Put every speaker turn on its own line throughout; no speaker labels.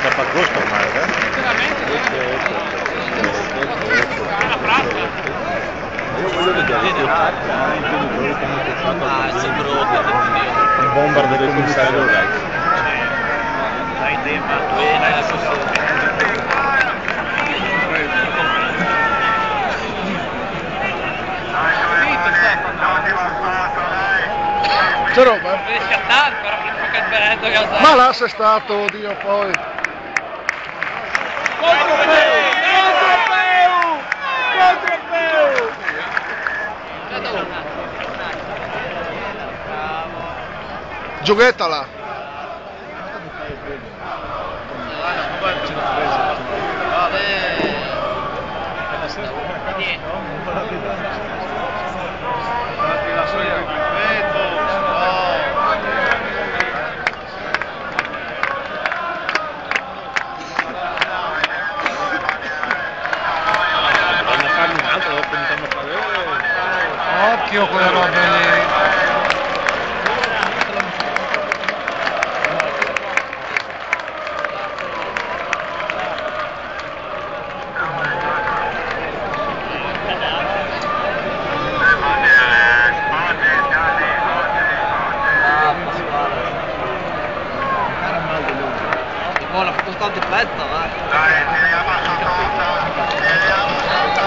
diventa pagosto ormai, Io voglio vedere i genitori che hanno pensato al bomber del commissario Rex.
Dai tempo,
C'è roba?
devi scattare però che fa il beretto che alza.
Ma là sei stato, oddio poi. Giochetta là. Occhio quelle robe lì.
Oh, l'ha fatto tanto fretta, va.
Dai, tiriamo sotto, tiriamo sotto.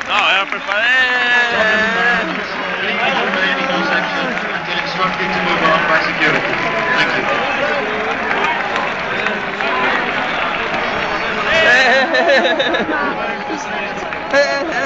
No, era per fare...
Instructed to move on by security. Thank you.